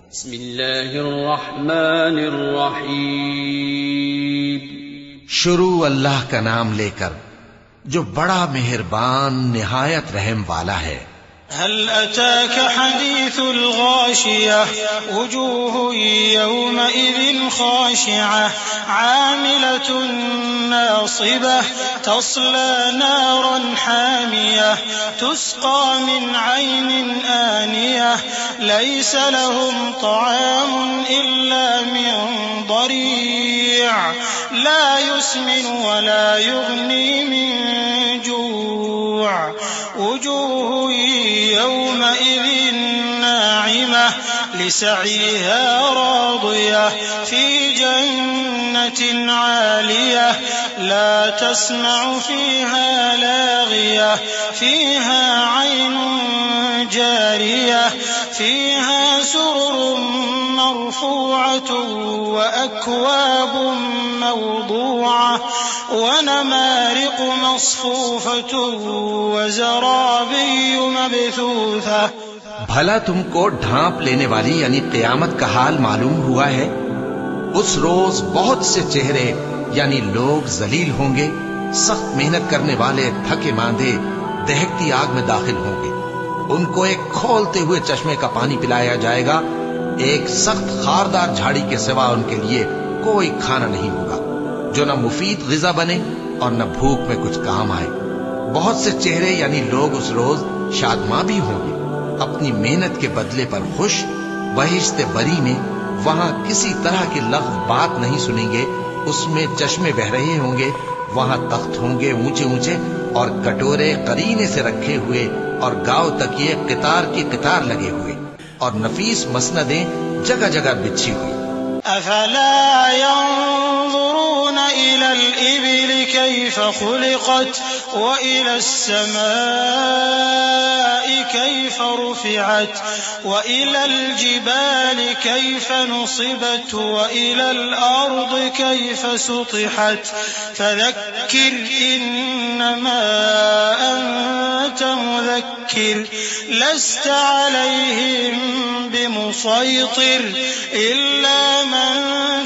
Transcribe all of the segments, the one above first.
बिस्मिल्लाहिर्रहमानिर्रहीम। शुरू अल्लाह का नाम लेकर जो बड़ा मेहरबान निहायत रहम वाला है। हल अताक हदीसुल गाशियह वुजूह यौमइज़िन खाशिअह आमिलतुन नासिबह तस्ला नारन हामियह तुस्का मिन ऐनिन आनियह लैस लहुम तआमुन इल्ला मिन दरीअ ला युस्मिनु वला युग्नी मिन जूअ वुजूह यौमइज़िन नाइमह लिसअयहा रादियह फी जन्नतिन आलियह ला तस्मअु फीहा लागियह फीहा ऐनुन जारियह फीहा सुरुरुन मरफूअतुन व अक्वाबुन मवदूअह व नमारिक़ु मस्फूफ़तुन व ज़राबिय्यु मबथूथह। भला तुमको ढांप लेने वाली यानी क़यामत का हाल मालूम हुआ है? उस रोज बहुत से चेहरे यानी लोग जलील होंगे, सख्त मेहनत करने वाले थके मांदे दहकती आग में दाखिल होंगे। उनको एक खोलते हुए चश्मे का पानी पिलाया जाएगा। एक सख्त खारदार झाड़ी के सिवा उनके लिए कोई खाना नहीं होगा जो न मुफीद ग़िज़ा बने और न भूख में कुछ काम आए। बहुत से चेहरे यानी लोग उस रोज शादमां भी होंगे, अपनी मेहनत के बदले पर खुश। बहिश्ते बरी में वहां किसी तरह की लग़्ज़ बात नहीं सुनेंगे। उसमें चश्मे बह रहे होंगे, वहां तख्त होंगे ऊंचे ऊंचे और कटोरे करीने से रखे हुए और गांव तकिए कितार की कितार लगे हुए और नफीस मसनदें जगह जगह बिछी हुई। अफला यंज़ुरून इलल इबिल कैफ़ खुलिक़त व इलस समाई कैफ़ रुफ़िअत व इलल जिबाल कैफ़ नुसिबत व इलल अर्द कैफ़ सुतिहत फ़ज़क्किर इन्नमा अंत मुज़क्किर लस्त अलैहिम बिमुसैतिर इल्ला मन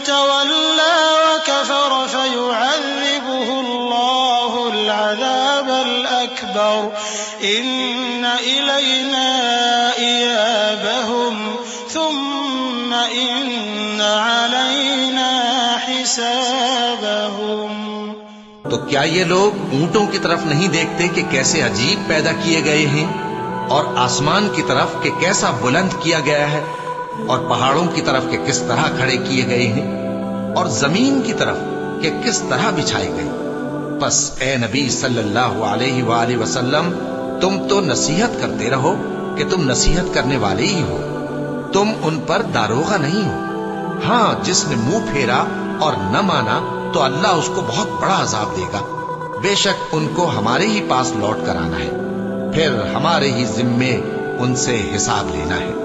तवल्ला व कफ़र फ़युअज़्ज़िबुहुल्लाहुल अज़ाबल अकबर इन्न इलैना इयाबहुम थुम्मा इन्न अलैना हिसाबहुम। तो क्या ये लोग ऊंटों की तरफ नहीं देखते कि कैसे अजीब पैदा किए गए हैं, और आसमान की तरफ कि कैसा बुलंद किया गया है, और पहाड़ों की तरफ के किस तरह खड़े किए गए हैं, और जमीन की तरफ के किस तरह बिछाई गई। बस ए नबी सल्लल्लाहु अलैहि वसल्लम, तुम तो नसीहत करते रहो कि तुम नसीहत करने वाले ही हो, तुम उन पर दारोगा नहीं हो। हाँ, जिसने मुंह फेरा और न माना तो अल्लाह उसको बहुत बड़ा अजाब देगा। बेशक उनको हमारे ही पास लौट कर आना है, फिर हमारे ही जिम्मे उनसे हिसाब लेना है।